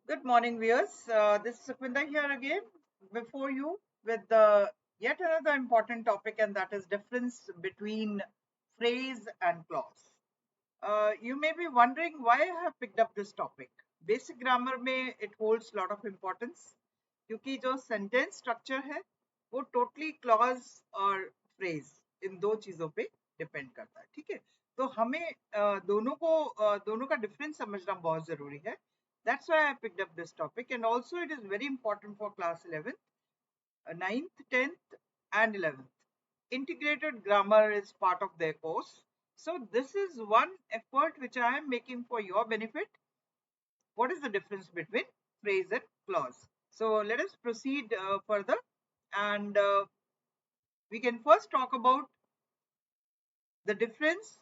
Good morning, viewers. This is Sukhvinder here again before you with yet another important topic, and that is difference between phrase and clause. You may be wondering why I have picked up this topic. Basic grammar में it holds lot of importance क्योंकि जो sentence structure है वो totally clause और phrase इन दो चीजों पे depend करता है. ठीक है, तो हमें दोनों का difference समझना बहुत जरूरी है. That's why I picked up this topic, and also it is very important for class 11th, 9th, 10th, and 11th. Integrated grammar is part of their course. So this is one effort which I am making for your benefit. What is the difference between phrase and clause? So let us proceed further, and we can first talk about the difference,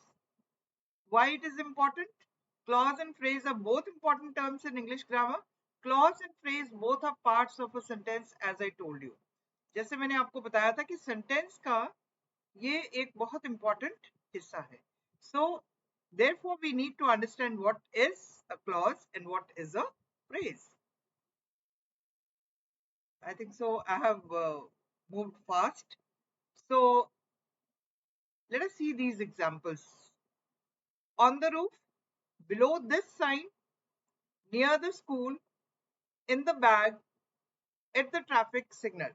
why it is important. Clause and phrase are both important terms in English grammar. Clause and phrase both are parts of a sentence, as I told you. जैसे मैंने आपको बताया था कि sentence का ये एक बहुत इंपॉर्टेंट हिस्सा है. सो therefore we need to understand what is a clause and what is a phrase. I think so I have moved fast. So let us see these examples. On the roof, below this sign, near the school, in the bag, at the traffic signal.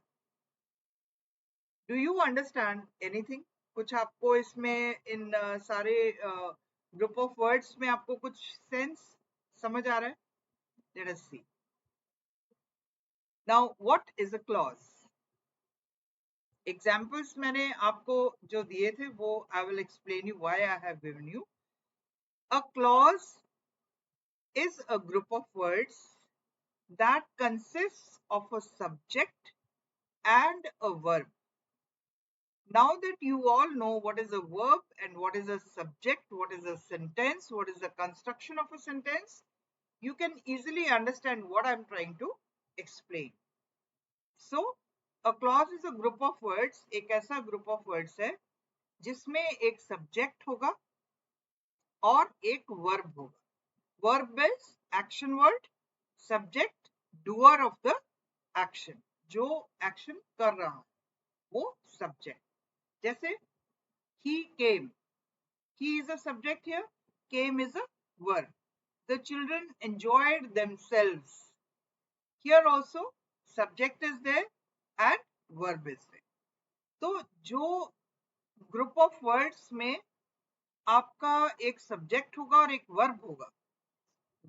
Do you understand anything? कुछ आपको इसमें इन सारे group of words में आपको कुछ sense समझ आ रहा है? Let us see. Now, what is a clause? Examples मैंने आपको जो दिए थे वो I will explain you why I have given you. A clause is a group of words that consists of a subject and a verb. Now that you all know what is a verb and what is a subject, what is a sentence, what is the construction of a sentence, you can easily understand what I'm trying to explain. So, a clause is a group of words, एक ऐसा group of words है जिसमें एक subject होगा और एक verb होगा. Verb is action word, subject doer of the action, जो action कर रहा है वो subject. जैसे he came, he is a subject here, came is a verb. The children enjoyed themselves. Here also subject is there and verb is there. तो जो group of words में आपका एक subject होगा और एक verb होगा,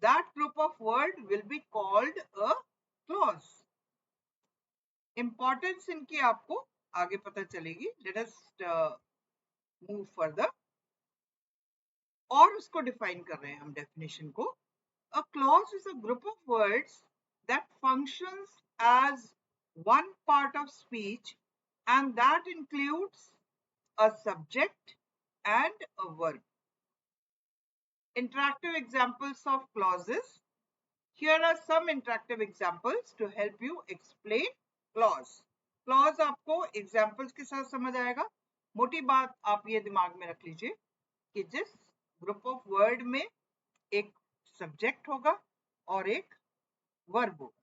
that group of word will be called a clause. Importance इनकी आपको आगे पता चलेगी. Let us move further. और उसको define कर रहे हैं हम definition को. A clause is a group of words that functions as one part of speech, and that includes a subject and a verb. Interactive examples of clauses. Here are some interactive examples to help you explain clause. Clause आपको examples के साथ समझ आएगा. मोटी बात आप ये दिमाग में रख लीजिए कि जिस group of word में एक subject होगा और एक verb होगा.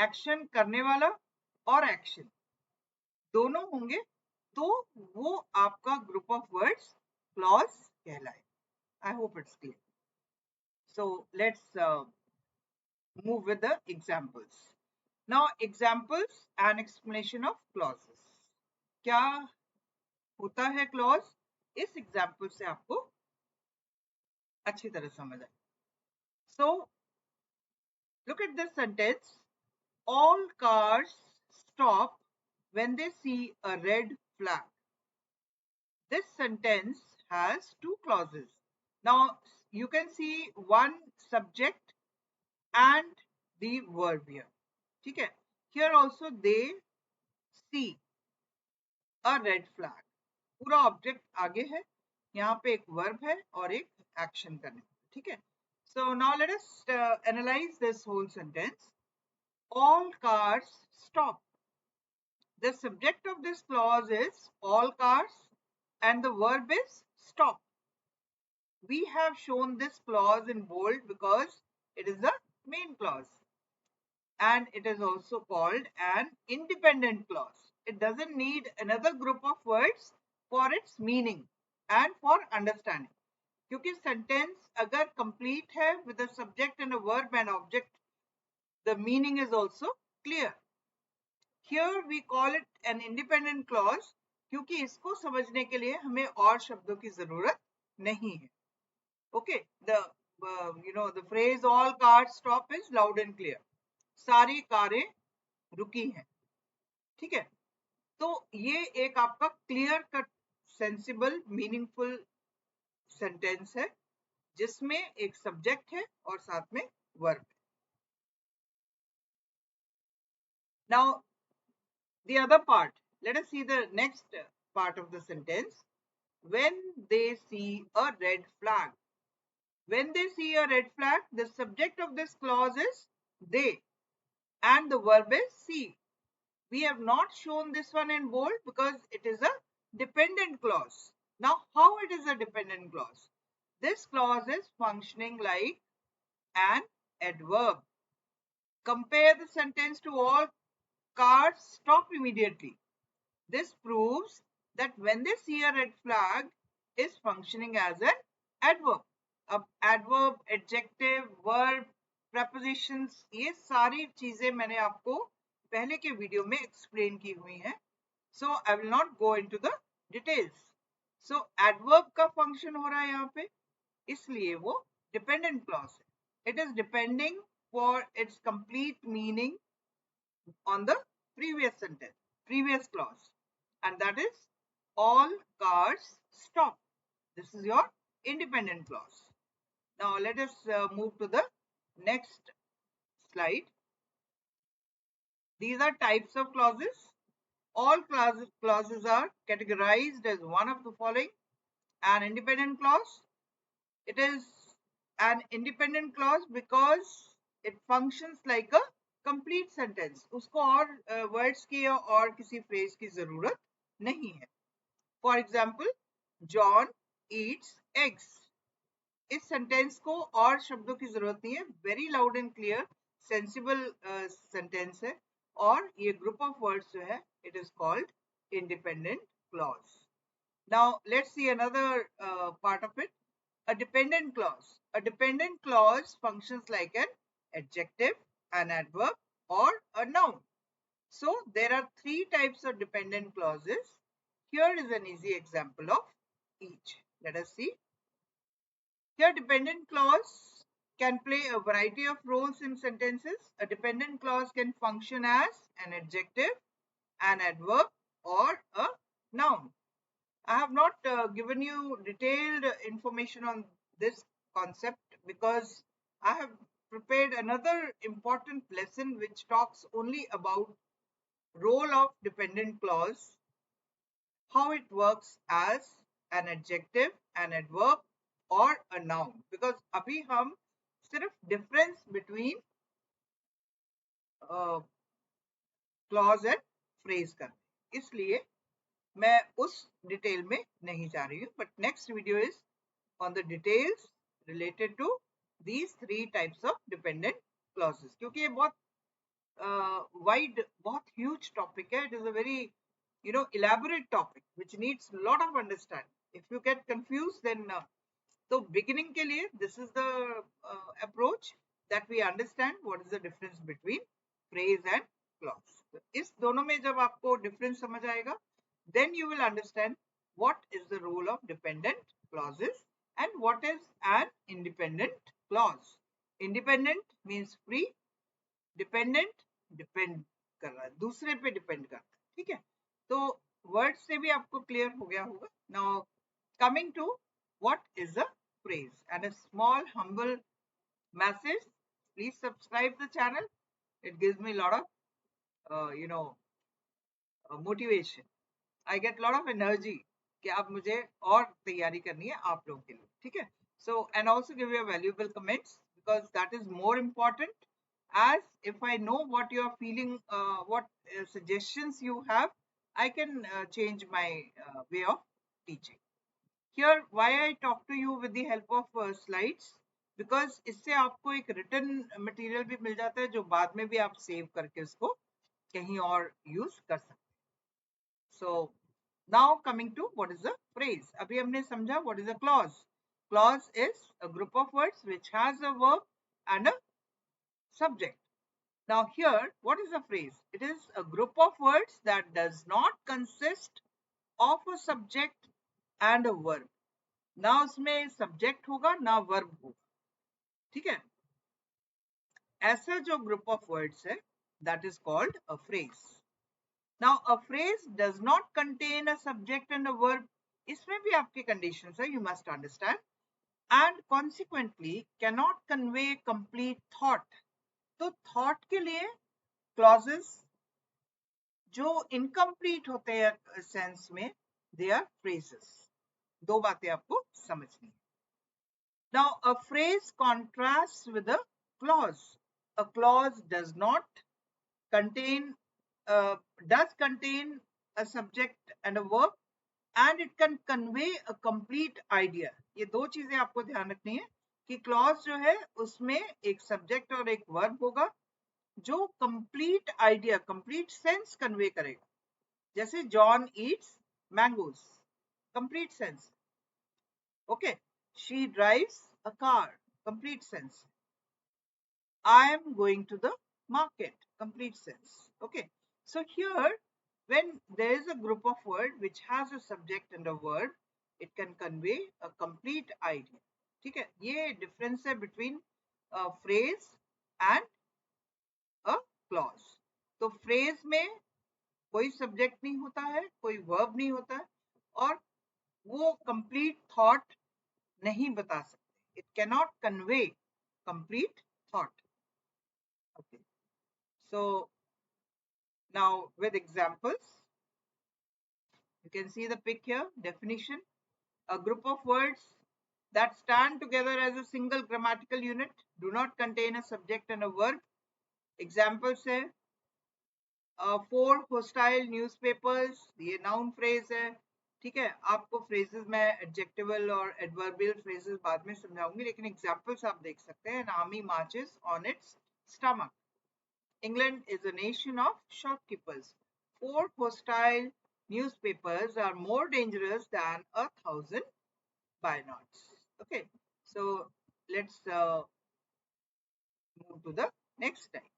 एक्शन करने वाला और एक्शन दोनों होंगे तो वो आपका ग्रुप ऑफ वर्ड्स क्लॉज कहलाए. I hope it's clear. So let's move with the examples. Now examples and explanation of clauses. क्या होता है क्लॉज, इस एग्जांपल से आपको अच्छी तरह समझ आए. So look at this sentence. All cars stop when they see a red flag. This sentence has two clauses. Now you can see one subject and the verb here. ठीक है? Here also they see a red flag. पूरा object आगे है, यहाँ पे एक verb है और एक action करने. ठीक है? So now let us analyze this whole sentence. All cars stop. The subject of this clause is all cars and the verb is stop. We have shown this clause in bold because it is the main clause, and it is also called an independent clause. It doesn't need another group of words for its meaning and for understanding. क्योंकि sentence अगर complete है with a subject and a verb and object, the meaning is also clear. Here we call it an independent clause क्योंकि इसको समझने के लिए हमें और शब्दों की जरूरत नहीं है. Okay, the phrase all cars stop is loud and clear. सारी कारें रुकी हैं. ठीक है, तो ये एक आपका clear cut sensible meaningful sentence है जिसमें एक सब्जेक्ट है और साथ में वर्ब है. Now the other part, let us see the next part of the sentence. When they see a red flag. When they see a red flag, the subject of this clause is they and the verb is see. We have not shown this one in bold because it is a dependent clause. Now, how it is a dependent clause? This clause is functioning like an adverb. Compare the sentence to all cars stop immediately. This proves that when they see a red flag is functioning as an adverb. अब adverb, adjective, verb, prepositions, ये सारी चीजें मैंने आपको पहले के video में explain की हुई हैं. So I will not go into the details. So adverb का function हो रहा है यहाँ पे, इसलिए वो dependent clause है. It is depending for its complete meaning on the previous sentence, previous clause, and that is all cars stop. This is your independent clause. Now let us move to the next slide. These are types of clauses. All clauses are categorized as one of the following. An independent clause. It is an independent clause because it functions like a complete sentence. उसको और words की और किसी phrase की जरूरत नहीं है. For example, John eats eggs. इस सेंटेंस को और शब्दों की जरूरत नहीं है. Very loud and clear sensible sentence है और ये ग्रुप ऑफ वर्ड्स जो है it is called independent clause. Now let's see another part of it. A dependent clause. A dependent clause functions like an adjective, an adverb, or a noun. So there are three types of dependent clauses. Here is an easy example of each. Let us see. Here, dependent clause can play a variety of roles in sentences. A dependent clause can function as an adjective, an adverb, or a noun. I have not given you detailed information on this concept because I have prepared another important lesson which talks only about role of dependent clause, how it works as an adjective, an adverb, or a noun. Because अभी हम सिर्फ difference between clause and phrase कर रहे हैं, इसलिए मैं उस detail में नहीं जा रही हूँ. But next video is on the details related to these three types of dependent clauses. क्योंकि ये बहुत wide, बहुत huge topic है. It is a very elaborate topic which needs a lot of understanding. If you get confused, then so beginning के लिए this is the approach that we understand what is the difference between phrase and clause. So, इस दोनों में जब आपको difference समझ आएगा, then you will understand what is the role of dependent clauses and what is an independent clause. Independent means free, dependent depend कर रहा है, दूसरे पे depend करता है. ठीक है, तो वर्ड से भी आपको क्लियर हो गया होगा. Now coming to what is a phrase, and a small humble message, please subscribe the channel. It gives me a lot of motivation. I get a lot of energy कि आप मुझे और तैयारी करनी है आप लोगों के लिए. ठीक है, so and also give your valuable comments because that is more important, as if I know what you are feeling, what suggestions you have, I can change my way of teaching. Here, why I talk to you with the help of slides, because इससे आपको एक return material भी मिल जाता है जो बाद में भी आप सेव करके उसको कहीं और यूज कर सकते हैं. So now coming to what is a phrase. अभी हमने समझा what is a clause. Clause is a group of words which has a verb and a subject. Now here, what is a phrase? It is a group of words that does not consist of a subject and a verb. ना उसमें subject होगा ना verb होगा. ठीक है. ऐसा जो group of words है, that is called a phrase. Now a phrase does not contain a subject and a verb. इसमें भी आपके conditions है, you must understand, and consequently cannot convey complete thought. तो thought के लिए clauses जो incomplete होते हैं सेंस में, दे आर फ्रेजेस. दो बातें आपको समझनी है. Now a phrase contrast with a clause. A clause does not contain does contain a subject and a verb and it can convey a complete idea. ये दो चीजें आपको ध्यान रखनी है कि क्लॉज जो है उसमें एक सब्जेक्ट और एक वर्ब होगा जो complete idea, complete sense convey करेगा. जैसे John eats mangoes, complete sense. Okay. She drives a car, complete sense. I am going to the market, complete sense. Okay, so here when there is a group of word which has a subject and a verb, it can convey a complete idea. ठीक है. ये difference है between a phrase and a clause. तो phrase में कोई subject नहीं होता है, कोई वर्ब नहीं होता है और वो कंप्लीट थॉट नहीं बता सकते. It cannot convey complete thought. Okay. So now with examples you can see the pic here. Definition: a group of words that stand together as a single grammatical unit, do not contain a subject and a verb. Examples है four hostile newspapers, ये noun phrase है. ठीक है. आपको phrases में adjectival और adverbial phrases बाद में समझाऊंगी, लेकिन एग्जांपल्स आप देख सकते हैं. An army marches on it's stomach. England is a nation of shopkeepers. Four hostile newspapers are more dangerous than 1,000 binots. Okay, so let's move to the next slide.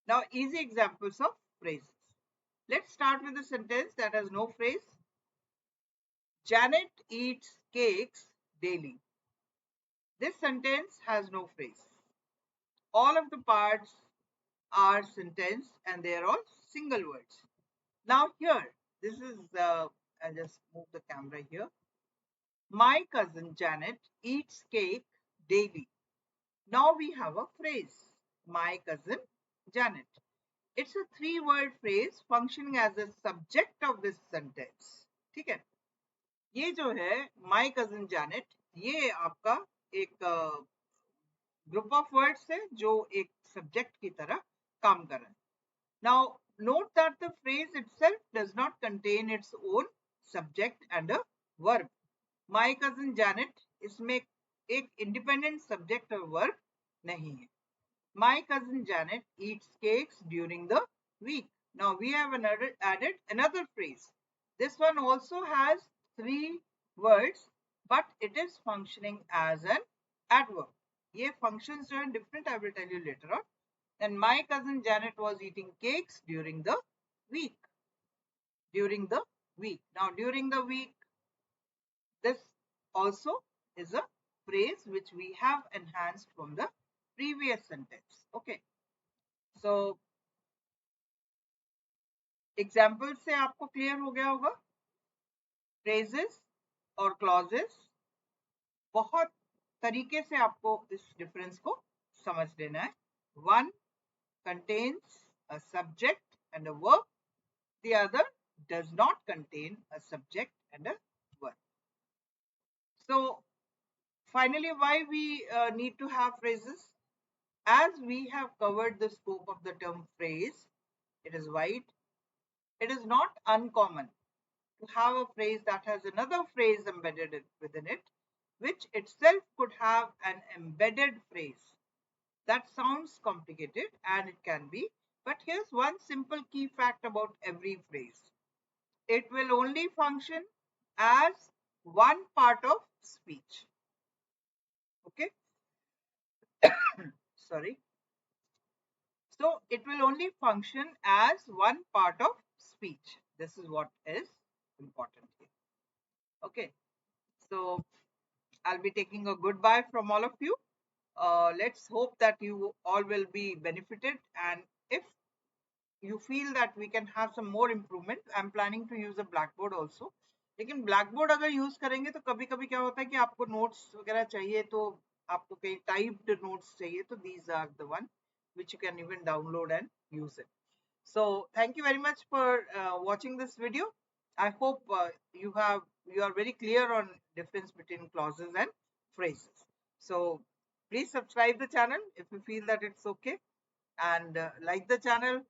Now, easy examples of phrases. Let's start with a sentence that has no phrase. Janet eats cakes daily. This sentence has no phrase. All of the parts are sentence and they are all single words. Now here, this is, I'll just move the camera here. My cousin Janet eats cake daily. Now we have a phrase. My cousin Janet. It's a three-word phrase functioning as a subject of this sentence. ठीक है. ये जो है my cousin Janet, ये आपका एक group of words है जो एक सब्जेक्ट की तरह काम कर रहा है. Now note that the phrase itself does not contain its own subject and a verb. My cousin Janet, इसमें एक इंडिपेंडेंट सब्जेक्ट और वर्ब नहीं है. My cousin Janet Yeats cakes during the week. Now we have added another phrase. This one also has three words, but it is functioning as an adverb. ये functions जो हैं different, I will tell you later on. And my cousin Janet was eating cakes during the week. During the week. Now during the week, this also is a phrase which we have enhanced from the previous sentence. Okay. So example से आपको clear हो गया होगा. Phrases और clauses, बहुत तरीके से आपको इस डिफरेंस को समझ लेना है. One contains a subject and a verb, the other does not contain a subject and a verb. So finally, why we need to have phrases? As we have covered the scope of the term phrase, it is wide. It is not uncommon to have a phrase that has another phrase embedded within it. which itself could have an embedded phrase. That sounds complicated, and it can be, but here's one simple key fact about every phrase. It will only function as one part of speech. Okay, sorry. So it will only function as one part of speech. This is what is important here. Okay, so I'll be taking a goodbye from all of you. Let's hope that you all will be benefited, and if you feel that we can have some more improvement, I'm planning to use a blackboard also. लेकिन blackboard अगर use करेंगे तो कभी कभी क्या होता है कि आपको notes वगैरह चाहिए, तो आपको कहीं typed notes चाहिए, तो these are the one which you can even download and use it. So thank you very much for watching this video. I hope you are very clear on difference between clauses and phrases. So please subscribe the channel if you feel that it's okay, and like the channel.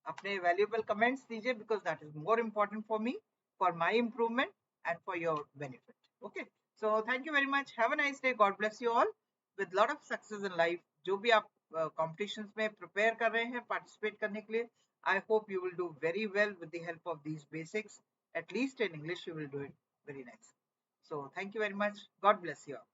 अपने valuable comments दीजिए, because that is more important for me, for my improvement and for your benefit. Okay, so thank you very much. Have a nice day. God bless you all with lot of success in life. जो भी आप competitions में prepare कर रहे हैं participate करने के लिए, I hope you will do very well with the help of these basics. At least in English you will do it very nice. So thank you very much. God bless you all.